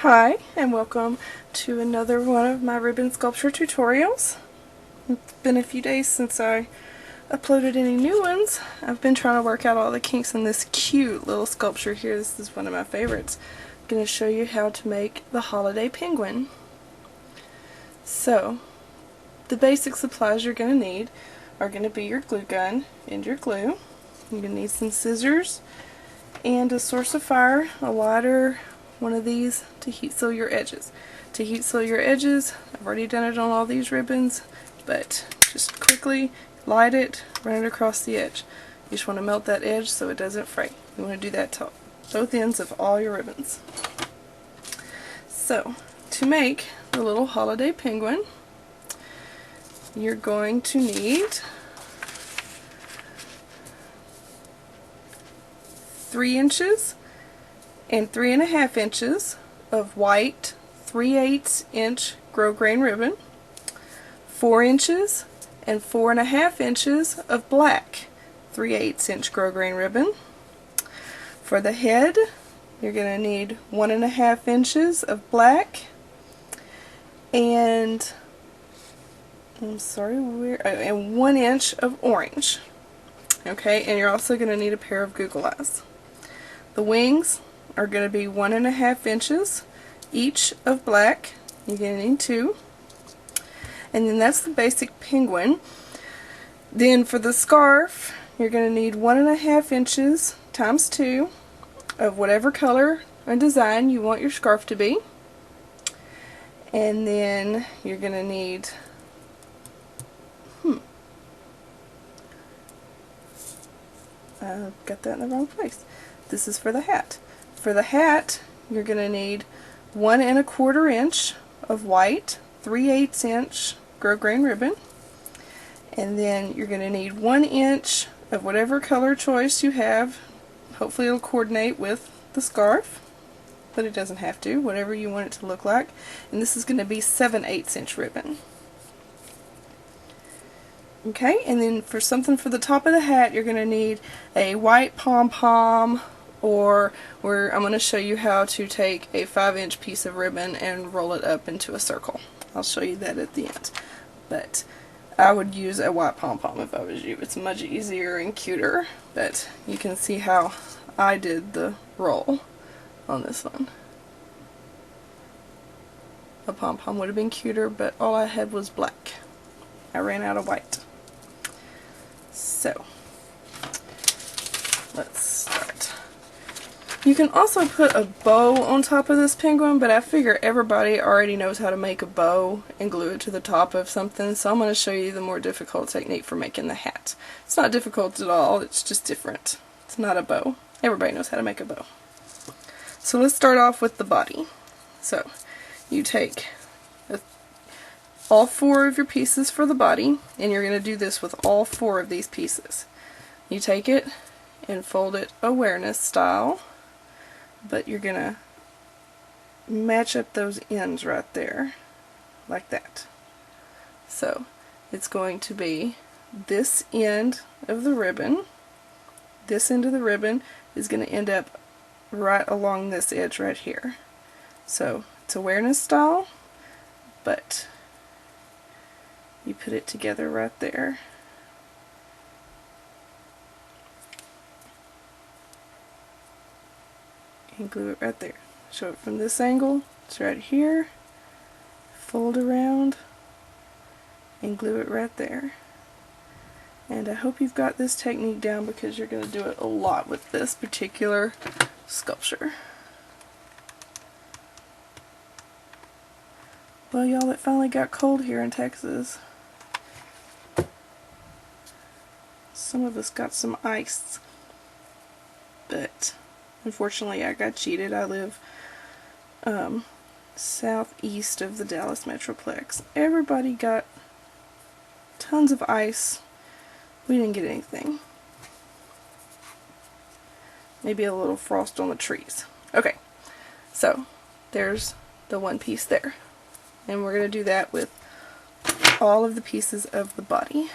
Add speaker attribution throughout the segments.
Speaker 1: Hi, and welcome to another one of my ribbon sculpture tutorials. It's been a few days since I uploaded any new ones. I've been trying to work out all the kinks in this cute little sculpture here. This is one of my favorites. I'm going to show you how to make the holiday penguin. So, the basic supplies you're going to need are going to be your glue gun and your glue. You're going to need some scissors and a source of fire, a lighter, one of these to heat seal your edges. To heat seal your edges, I've already done it on all these ribbons, but just quickly light it, run it across the edge. You just want to melt that edge so it doesn't fray. You want to do that to both ends of all your ribbons. So, to make the little holiday penguin, you're going to need 3 inches and 3.5 inches of white 3/8 inch grosgrain ribbon, 4 inches and 4.5 inches of black 3/8 inch grosgrain ribbon. For the head, you're going to need 1.5 inches of black and and 1 inch of orange. Okay, and you're also going to need a pair of Google eyes. The wings are going to be 1.5 inches each of black. You're going to need 2. And then that's the basic penguin. Then for the scarf, you're going to need 1.5 inches times 2 of whatever color and design you want your scarf to be. And then you're going to need I got that in the wrong place. This is for the hat. For the hat, you're going to need 1.25 inch of white 3/8 inch grosgrain ribbon, and then you're going to need 1 inch of whatever color choice you have. Hopefully it'll coordinate with the scarf, but it doesn't have to, whatever you want it to look like. And this is going to be 7/8 inch ribbon. Okay, and then for something for the top of the hat, you're going to need a white pom-pom, or I'm going to show you how to take a 5-inch piece of ribbon and roll it up into a circle. I'll show you that at the end. But I would use a white pom-pom if I was you. It's much easier and cuter, but you can see how I did the roll on this one. A pom-pom would have been cuter, but all I had was black. I ran out of white. So, let's start. You can also put a bow on top of this penguin, but I figure everybody already knows how to make a bow and glue it to the top of something, so I'm going to show you the more difficult technique for making the hat. It's not difficult at all, it's just different. It's not a bow. Everybody knows how to make a bow. So let's start off with the body. So, you take all 4 of your pieces for the body, and you're going to do this with all 4 of these pieces. You take it and fold it awareness style, but you're going to match up those ends right there, like that. So it's going to be this end of the ribbon. This end of the ribbon is going to end up right along this edge right here. So it's awareness style, but you put it together right there. And glue it right there. Show it from this angle. It's right here. Fold around and glue it right there. And I hope you've got this technique down, because you're going to do it a lot with this particular sculpture. Well, y'all, it finally got cold here in Texas. Some of us got some ice, but unfortunately I got cheated. I live southeast of the Dallas Metroplex. Everybody got tons of ice. We didn't get anything. Maybe a little frost on the trees. Okay, so there's the one piece there. And we're going to do that with all of the pieces of the body.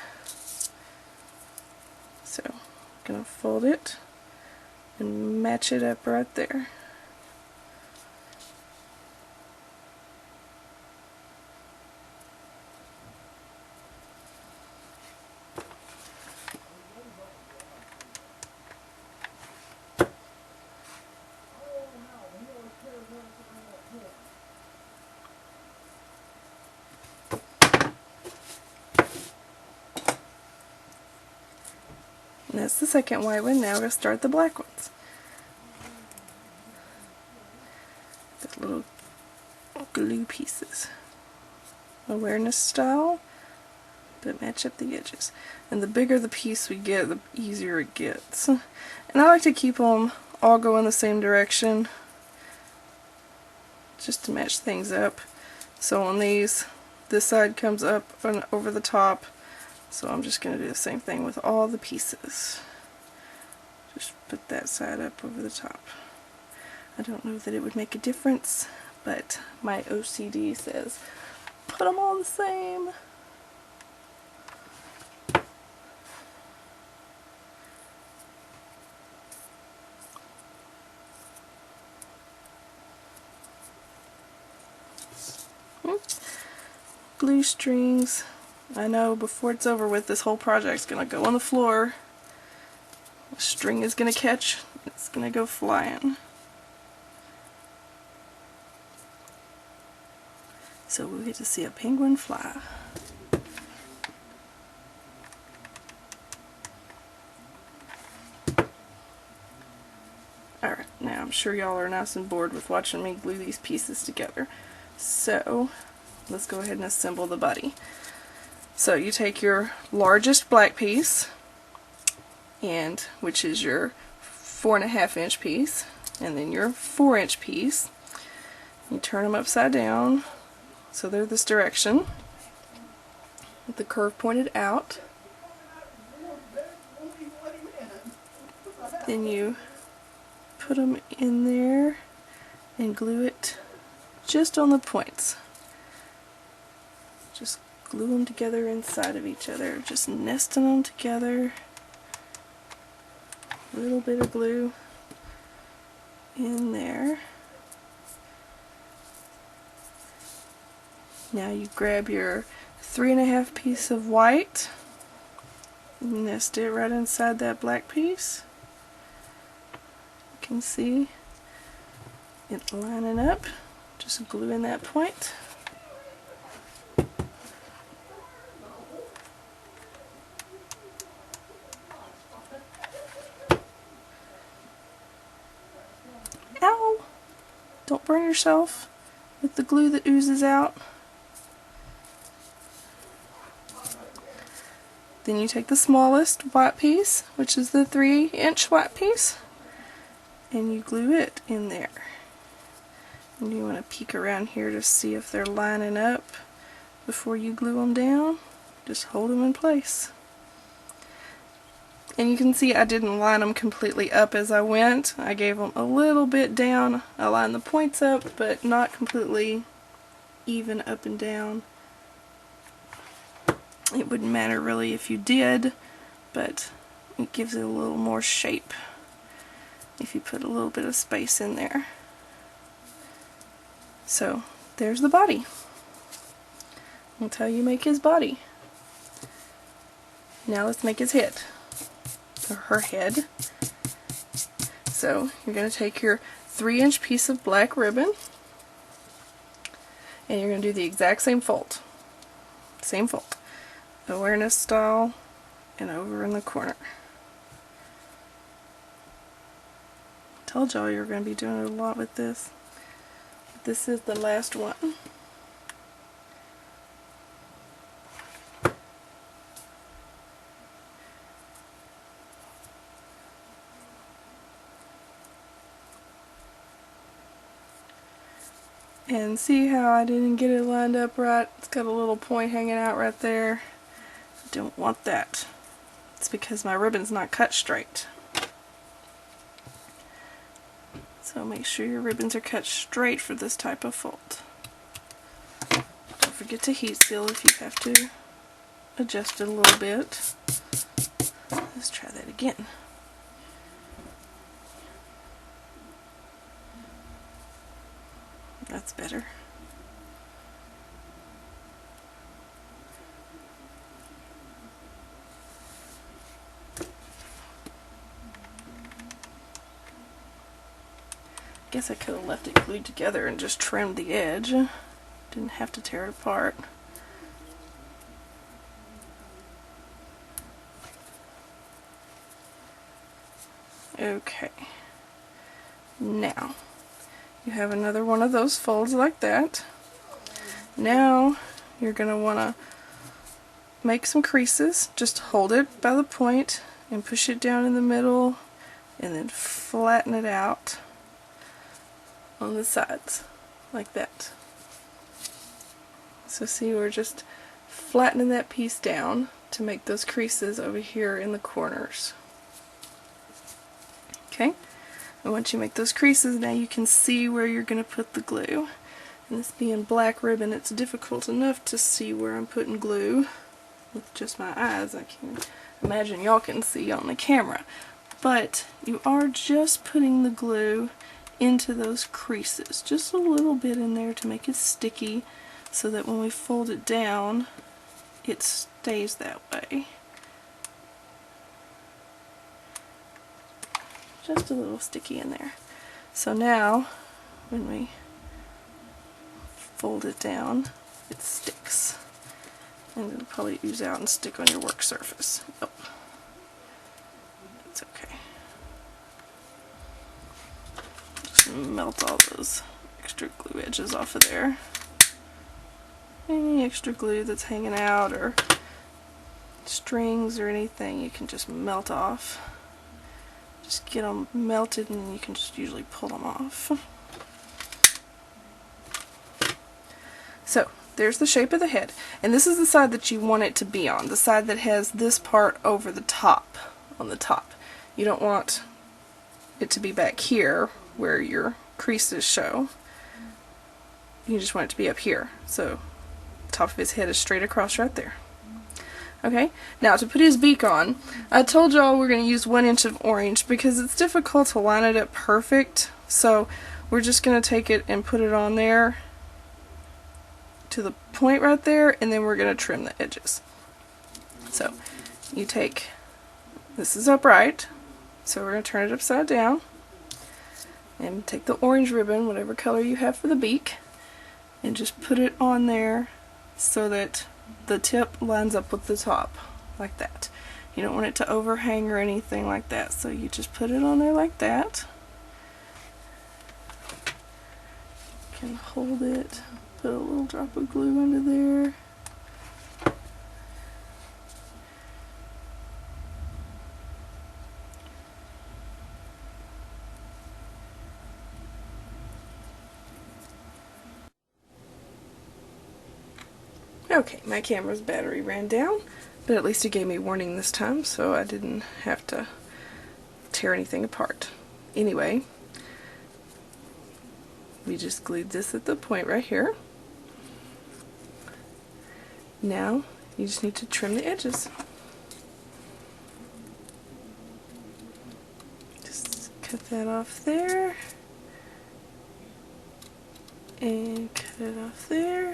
Speaker 1: So, I'm going to fold it and match it up right there. that's the second white one. Now we're going to start the black ones. The little glue pieces. Awareness style, but match up the edges. And the bigger the piece we get, the easier it gets. And I like to keep them all going the same direction, just to match things up. So on these, this side comes up and over the top, so I'm just going to do the same thing with all the pieces. Just put that side up over the top. I don't know that it would make a difference, but my OCD says put them all the same. Glue strings. I know before it's over with, this whole project's gonna go on the floor. The string is gonna catch. It's gonna go flying. So we'll get to see a penguin fly. Alright, now I'm sure y'all are nice and bored with watching me glue these pieces together. So let's go ahead and assemble the body. So you take your largest black piece, and which is your 4.5 inch piece, and then your 4-inch piece. You turn them upside down so they're this direction, with the curve pointed out. Then you put them in there and glue it just on the points. Just glue them together inside of each other, just nesting them together. A little bit of glue in there. Now you grab your 3.5 piece of white, nest it right inside that black piece. You can see it lining up. Just glue in that point. Ow! Don't burn yourself with the glue that oozes out. Then you take the smallest white piece, which is the 3-inch white piece, and you glue it in there. And you want to peek around here to see if they're lining up before you glue them down. Just hold them in place. And you can see I didn't line them completely up as I went. I gave them a little bit down. I lined the points up, but not completely even up and down. It wouldn't matter really if you did, but it gives it a little more shape if you put a little bit of space in there. So there's the body. That's how you make his body. Now let's make his head, or her head. So you're going to take your 3-inch piece of black ribbon, and you're going to do the exact same fold. Same fold. Awareness style, and over in the corner. Told y'all you were going to be doing it a lot with this. This is the last one. And see how I didn't get it lined up right? It's got a little point hanging out right there. Don't want that. It's because my ribbon's not cut straight. So make sure your ribbons are cut straight for this type of fold. Don't forget to heat seal if you have to adjust it a little bit. Let's try that again. That's better. Guess I could have left it glued together and just trimmed the edge. Didn't have to tear it apart. Okay. Now, you have another one of those folds like that. Now, you're going to want to make some creases. Just hold it by the point and push it down in the middle and then flatten it out on the sides like that. So see, we're just flattening that piece down to make those creases over here in the corners. Okay, and once you make those creases, now you can see where you're going to put the glue. And this being black ribbon, it's difficult enough to see where I'm putting glue with just my eyes. I can't imagine y'all can see on the camera. But you are just putting the glue into those creases, just a little bit in there to make it sticky, so that when we fold it down, it stays that way. Just a little sticky in there. So now, when we fold it down, it sticks. And it'll probably ooze out and stick on your work surface. Oh, it's okay. Just melt all those extra glue edges off of there. Any extra glue that's hanging out or strings or anything, you can just melt off. Just get them melted and then you can just usually pull them off. So there's the shape of the head, and this is the side that you want it to be on, the side that has this part over the top, on the top. You don't want it to be back here where your creases show. You just want it to be up here, so the top of his head is straight across right there. Okay, now to put his beak on, I told y'all we're going to use 1 inch of orange because it's difficult to line it up perfect, so we're just going to take it and put it on there to the point right there, and then we're going to trim the edges. So you take, this is upright, so we're going to turn it upside down, and take the orange ribbon, whatever color you have for the beak, and just put it on there so that the tip lines up with the top, like that. You don't want it to overhang or anything like that, so you just put it on there like that. You can hold it, put a little drop of glue under there. Okay, my camera's battery ran down, but at least it gave me warning this time, so I didn't have to tear anything apart. Anyway, we just glued this at the point right here. Now, you just need to trim the edges. Just cut that off there, and cut it off there.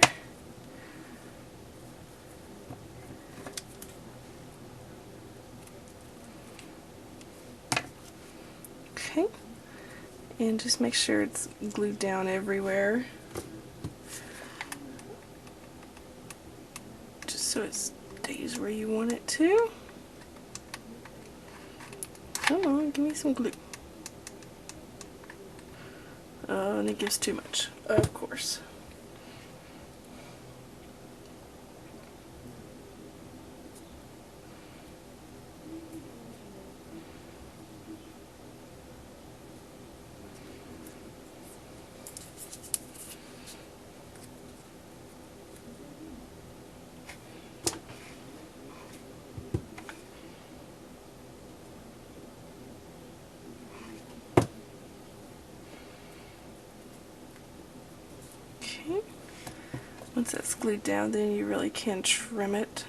Speaker 1: Okay, and just make sure it's glued down everywhere, just so it stays where you want it to. Come on, give me some glue. Oh, and it gives too much, of course. Once that's glued down, then you really can trim it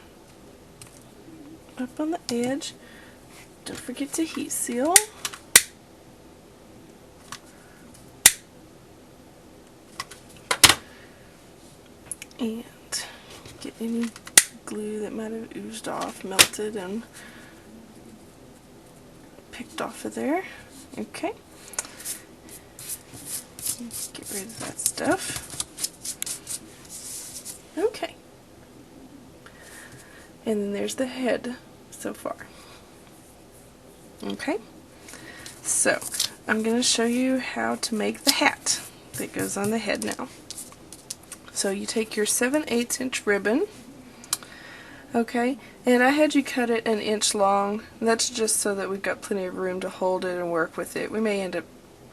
Speaker 1: up on the edge. Don't forget to heat seal. And get any glue that might have oozed off, melted, and picked off of there. Okay. Get rid of that stuff. Okay. And then there's the head so far. Okay. So, I'm going to show you how to make the hat that goes on the head now. So you take your 7/8 inch ribbon, okay, and I had you cut it 1 inch long. That's just so that we've got plenty of room to hold it and work with it. We may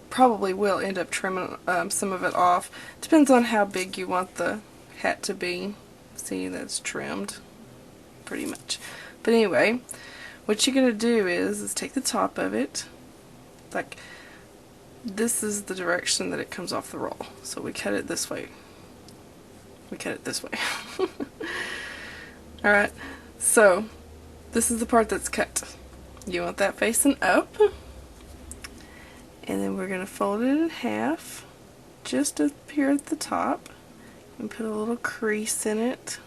Speaker 1: probably will end up trimming some of it off. Depends on how big you want the hat to be. See, that's trimmed pretty much. But anyway, what you're going to do is take the top of it, like this is the direction that it comes off the roll. So we cut it this way. We cut it this way. Alright, so this is the part that's cut. You want that facing up. And then we're going to fold it in half, just up here at the top, and put a little crease in it.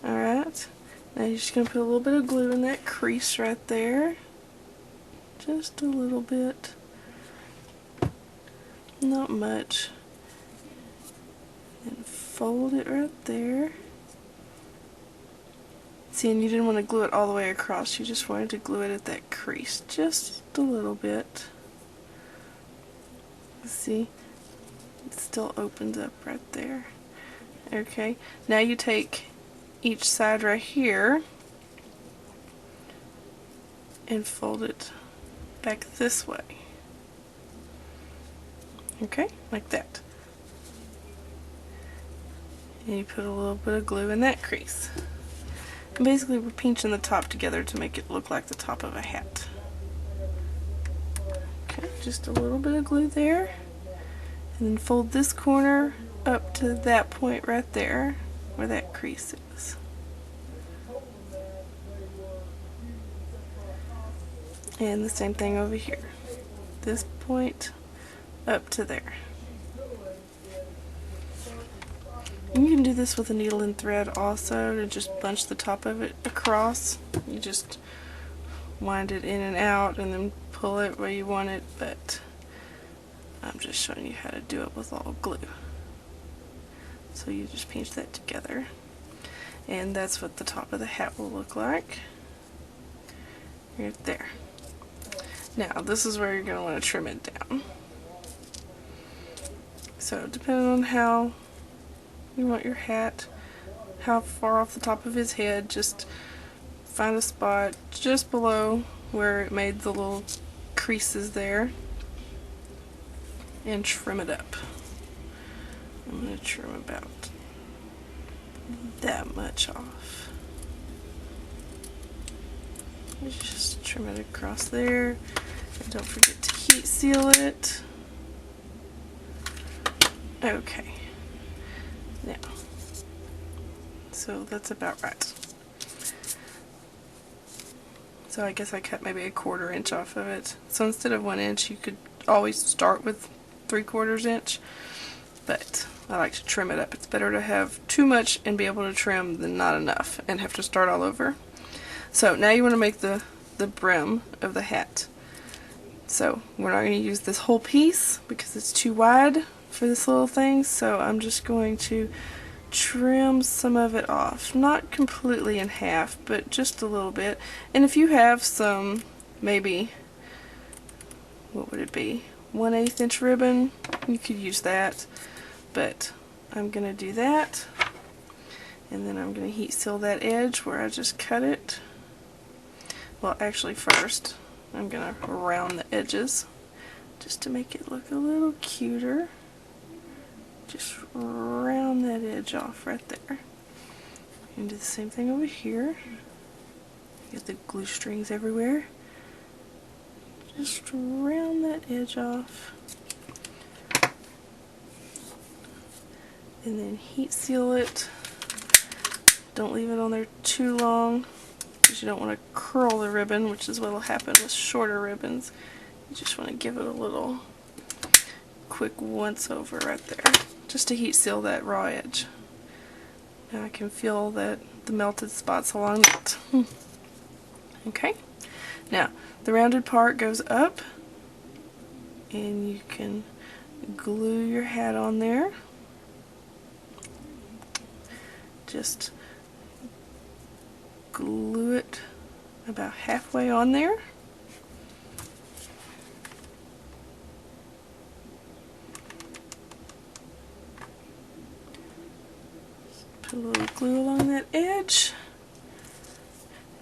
Speaker 1: Alright, now you're just going to put a little bit of glue in that crease right there. Just a little bit. Not much. And fold it right there. See, and you didn't want to glue it all the way across, you just wanted to glue it at that crease, just a little bit. See, it still opens up right there. Okay, now you take each side right here and fold it back this way. Okay, like that. And you put a little bit of glue in that crease. And basically we're pinching the top together to make it look like the top of a hat. Okay, just a little bit of glue there. And then fold this corner up to that point right there where that crease is. And the same thing over here. This point up to there. And you can do this with a needle and thread also, to just bunch the top of it across. You just wind it in and out and then pull it where you want it, but I'm just showing you how to do it with all glue. So you just pinch that together, and that's what the top of the hat will look like. Right there. Now this is where you're going to want to trim it down. So depending on how you want your hat, how far off the top of his head, just find a spot just below where it made the little creases there and trim it up. I'm going to trim about that much off. Just trim it across there, and don't forget to heat seal it. Okay. Now, so that's about right. So I guess I cut maybe 1/4 inch off of it. So instead of 1 inch, you could always start with 3/4 inch, but I like to trim it up. It's better to have too much and be able to trim than not enough and have to start all over. So now you want to make the brim of the hat. So we're not going to use this whole piece because it's too wide for this little thing, so I'm just going to trim some of it off. Not completely in half, but just a little bit. And if you have some, maybe, what would it be, 1/8 inch ribbon, you could use that. But I'm going to do that, and then I'm going to heat seal that edge where I just cut it. Well, actually first I'm going to round the edges just to make it look a little cuter. Just round that edge off right there. And do the same thing over here. Get the glue strings everywhere. Just round that edge off. And then heat seal it. Don't leave it on there too long, because you don't want to curl the ribbon, which is what will happen with shorter ribbons. You just want to give it a little quick once over right there, just to heat seal that raw edge. Now I can feel that the melted spots along that. Okay, now the rounded part goes up, and you can glue your hat on there. Just glue it about halfway on there. a little glue along that edge.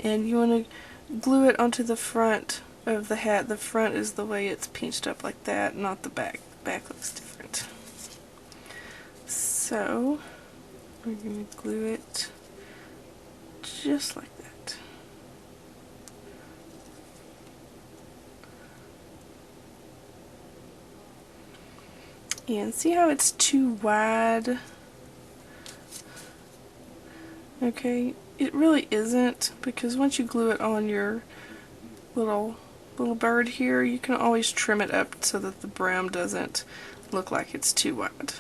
Speaker 1: And you want to glue it onto the front of the hat. The front is the way it's pinched up like that, not the back. Back looks different. So we're going to glue it just like that. And see how it's too wide? Okay, it really isn't, because once you glue it on your little bird here, you can always trim it up so that the brim doesn't look like it's too wide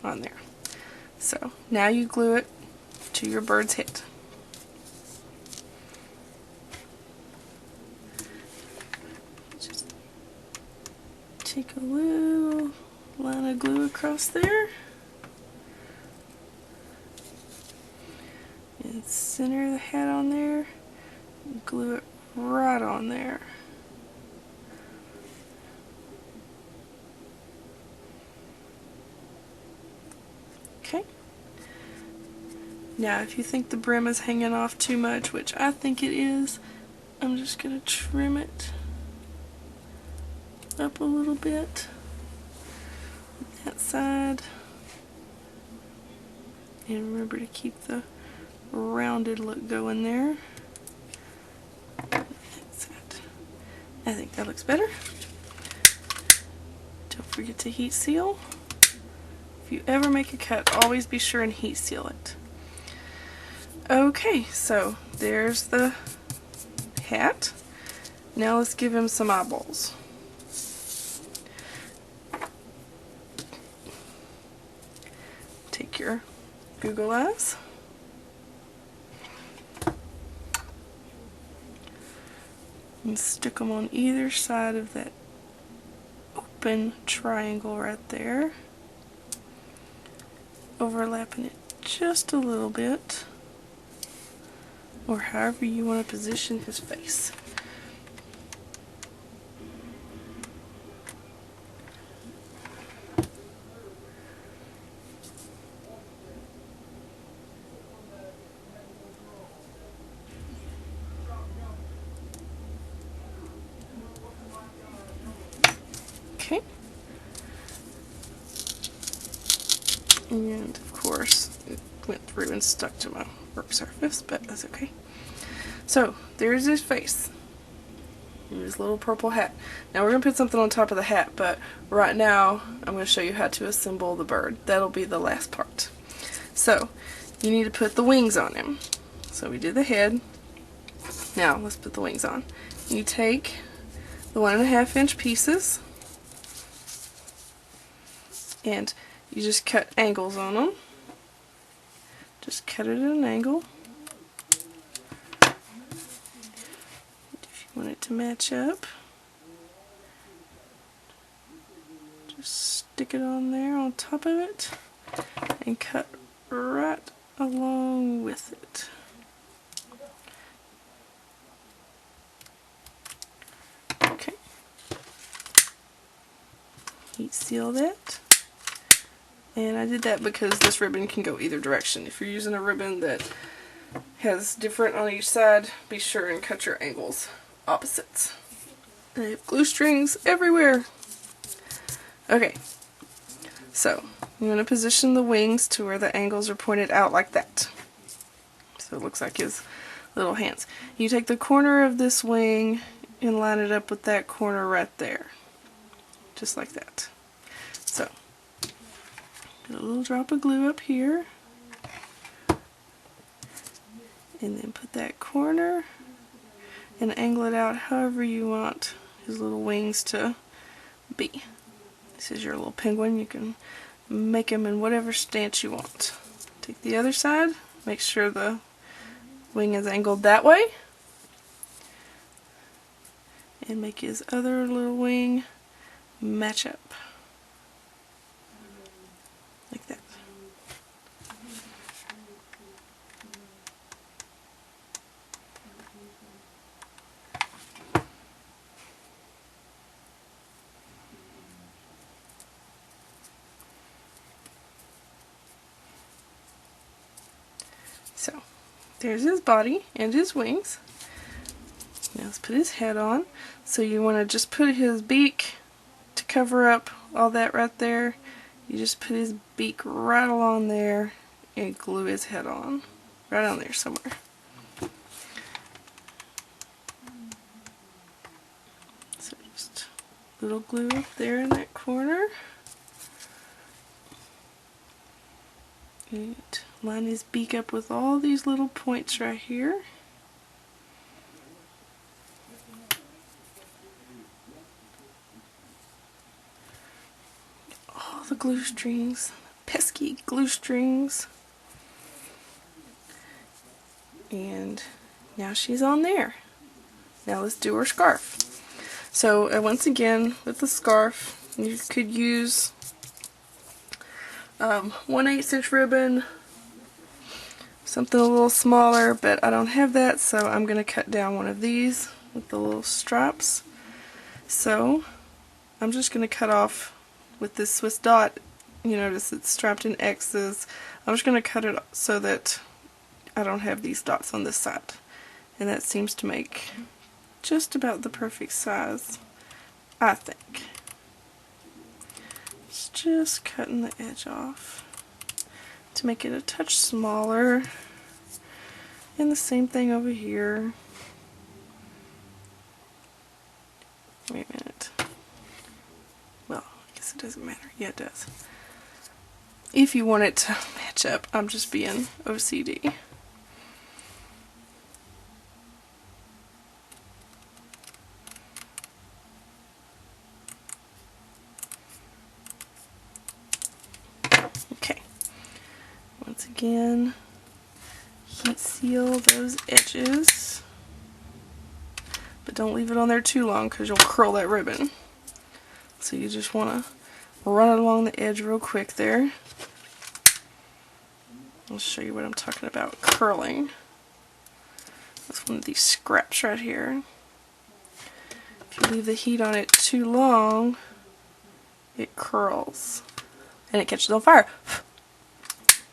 Speaker 1: on there. So now you glue it to your bird's head. Just take a little line of glue across there and center the hat on there and glue it right on there. Okay. Now if you think the brim is hanging off too much, which I think it is, I'm just going to trim it up a little bit on that side. And remember to keep the rounded look going there. That's it. I think that looks better. Don't forget to heat seal. If you ever make a cut, always be sure and heat seal it. Okay, so there's the hat. Now let's give him some eyeballs. Take your Google eyes. And stick them on either side of that open triangle right there. Overlapping it just a little bit, or however you want to position his face. Okay. And of course it went through and stuck to my work surface, but that's okay. So there's his face and his little purple hat. Now we're going to put something on top of the hat, but right now I'm going to show you how to assemble the bird. That'll be the last part. So you need to put the wings on him. So we did the head. Now let's put the wings on. You take the 1.5 inch pieces and you just cut angles on them. Just cut it at an angle. If you want it to match up, just stick it on there on top of it and cut right along with it. Okay. Heat seal that. And I did that because this ribbon can go either direction. If you're using a ribbon that has different on each side, be sure and cut your angles opposites. I have glue strings everywhere. Okay, so I'm going to position the wings to where the angles are pointed out like that. So it looks like his little hands. You take the corner of this wing and line it up with that corner right there. Just like that. So put a little drop of glue up here, and then put that corner and angle it out however you want his little wings to be. This is your little penguin. You can make him in whatever stance you want. Take the other side, make sure the wing is angled that way, and make his other little wing match up. Like that. There's his body and his wings. Now let's put his head on. So you want to just put his beak to cover up all that right there. You just put his beak right along there and glue his head on. Right on there somewhere. So just a little glue up there in that corner. And line his beak up with all these little points right here. All the glue strings, pesky glue strings. And now she's on there. Now let's do her scarf. So once again, with the scarf, you could use 1/8 inch ribbon, something a little smaller, but I don't have that, so I'm going to cut down one of these with the little straps. So I'm just going to cut off with this Swiss dot. You notice it's strapped in X's. I'm just going to cut it so that I don't have these dots on this side, and that seems to make just about the perfect size, I think. It's just cutting the edge off to make it a touch smaller, and the same thing over here. Wait a minute. Well, I guess it doesn't matter. Yeah, it does. If you want it to match up, I'm just being OCD. Okay. Once again, heat seal those edges. But don't leave it on there too long because you'll curl that ribbon. So you just want to run it along the edge real quick there. I'll show you what I'm talking about, curling. That's one of these scraps right here. If you leave the heat on it too long, it curls and it catches on fire.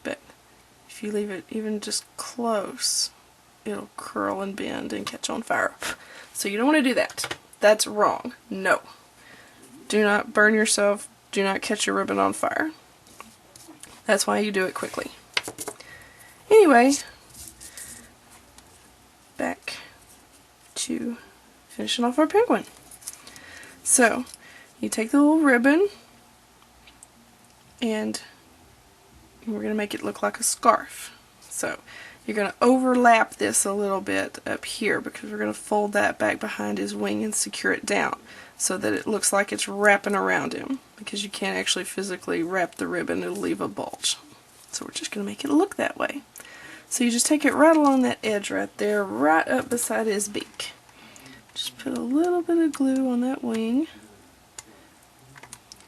Speaker 1: But if you leave it even just close, it'll curl and bend and catch on fire. So you don't want to do that. That's wrong. No. Do not burn yourself. Do not catch your ribbon on fire. That's why you do it quickly. Anyway, back to finishing off our penguin. So, you take the little ribbon and we're going to make it look like a scarf. So, you're going to overlap this a little bit up here because we're going to fold that back behind his wing and secure it down so that it looks like it's wrapping around him, because you can't actually physically wrap the ribbon, it'll leave a bulge. So we're just going to make it look that way. So you just take it right along that edge right there, right up beside his beak. Just put a little bit of glue on that wing,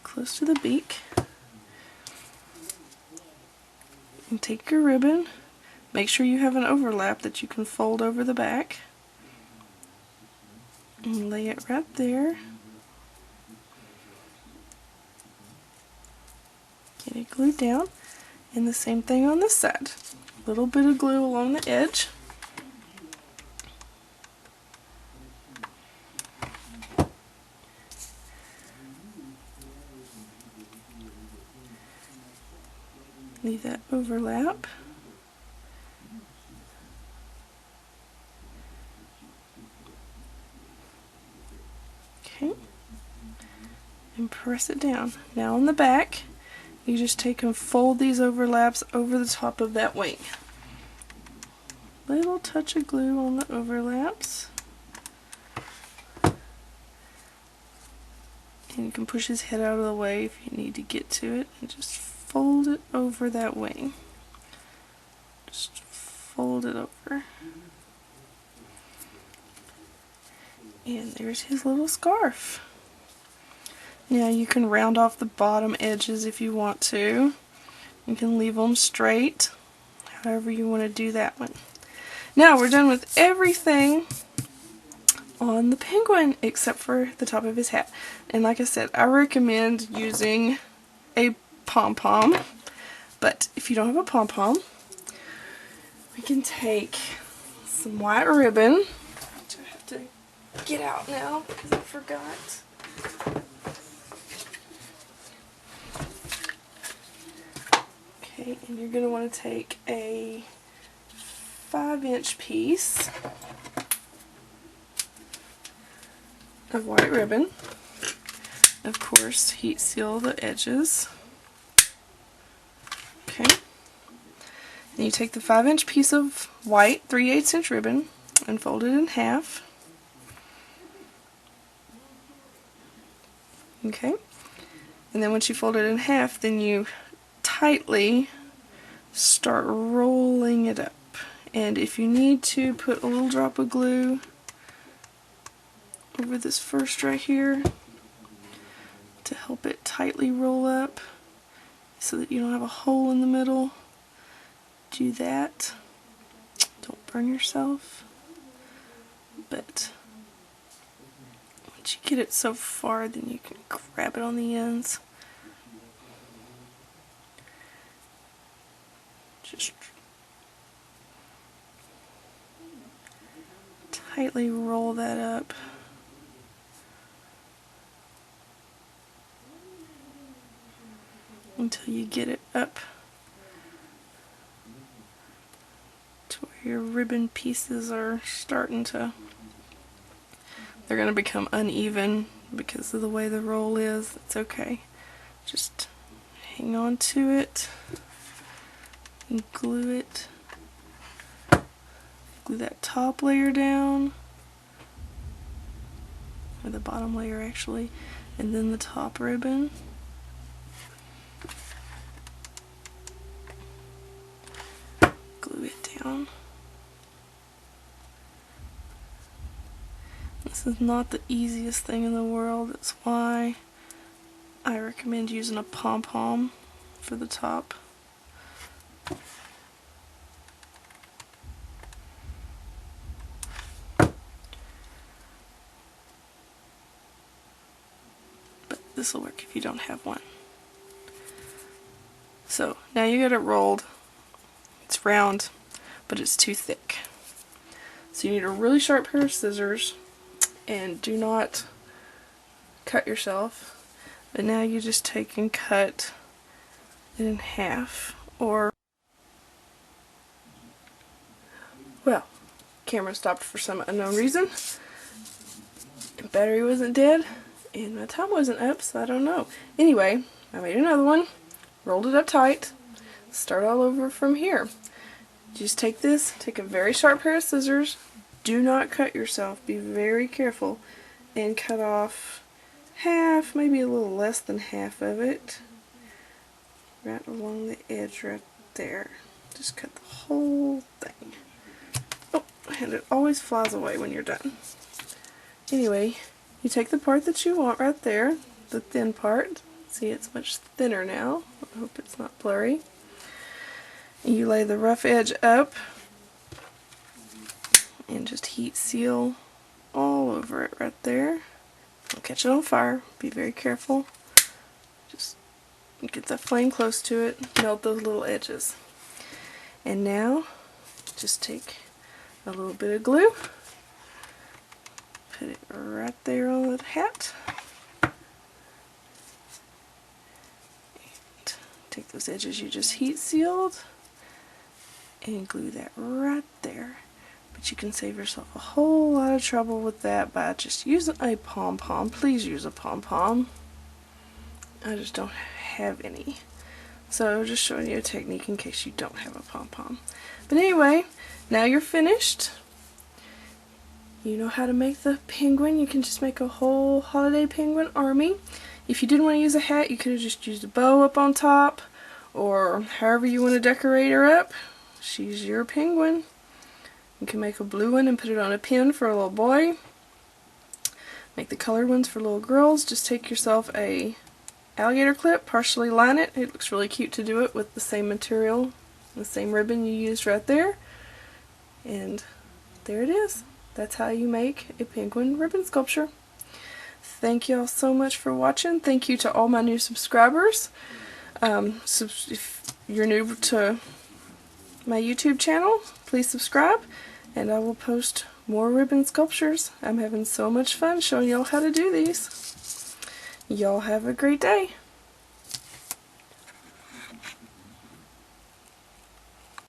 Speaker 1: close to the beak. And take your ribbon. Make sure you have an overlap that you can fold over the back. And lay it right there. Get it glued down. And the same thing on this side. A little bit of glue along the edge. Leave that overlap. Okay. And press it down. Now on the back, you just take and fold these overlaps over the top of that wing. Little touch of glue on the overlaps. And you can push his head out of the way if you need to get to it, and just fold it over that wing. Just fold it over. And there's his little scarf. Now you can round off the bottom edges if you want to. You can leave them straight, however you want to do that one. Now we're done with everything on the penguin except for the top of his hat. And like I said, I recommend using a pom-pom, but if you don't have a pom-pom, we can take some white ribbon, which I have to get out now because I forgot. Okay, and you're going to want to take a 5-inch piece of white ribbon. Of course, heat seal the edges. Okay. Then you take the 5-inch piece of white 3/8 inch ribbon and fold it in half. Okay. And then once you fold it in half, then you tightly start rolling it up. And if you need to, put a little drop of glue over this first right here to help it tightly roll up so that you don't have a hole in the middle. Do that. Don't burn yourself. But once you get it so far, then you can grab it on the ends. Just tightly roll that up. Until you get it up to where your ribbon pieces are starting to, they're going to become uneven because of the way the roll is. It's okay. Just hang on to it and glue it. Glue that top layer down, or the bottom layer actually, and then the top ribbon. Glue it down. This is not the easiest thing in the world. That's why I recommend using a pom-pom for the top. But this will work if you don't have one. So now you got it rolled. It's round, but it's too thick. So you need a really sharp pair of scissors, and do not cut yourself. But now you just take and cut it in half, or, well, camera stopped for some unknown reason. The battery wasn't dead, and my time wasn't up, so I don't know. Anyway, I made another one, rolled it up tight. Start all over from here. Just take this, take a very sharp pair of scissors, do not cut yourself, be very careful, and cut off half, maybe a little less than half of it, right along the edge right there. Just cut the whole thing. Oh, and it always flies away when you're done. Anyway, you take the part that you want right there, the thin part. See, it's much thinner now. I hope it's not blurry. You lay the rough edge up and just heat seal all over it right there. Don't catch it on fire. Be very careful. Just get the flame close to it. Melt those little edges. And now just take a little bit of glue. Put it right there on the hat. And take those edges you just heat sealed and glue that right there. But you can save yourself a whole lot of trouble with that by just using a pom-pom. Please use a pom-pom. I just don't have any. So just showing you a technique in case you don't have a pom-pom. But anyway, now you're finished. You know how to make the penguin. You can just make a whole holiday penguin army. If you didn't want to use a hat, you could have just used a bow up on top, or however you want to decorate her up. She's your penguin. You can make a blue one and put it on a pin for a little boy. Make the colored ones for little girls. Just take yourself a alligator clip, partially line it. It looks really cute to do it with the same material, the same ribbon you used right there. And there it is. That's how you make a penguin ribbon sculpture. Thank you all so much for watching. Thank you to all my new subscribers. If you're new to my YouTube channel, please please subscribe, and I will post more ribbon sculptures. I'm having so much fun showing y'all how to do these. Y'all have a great day.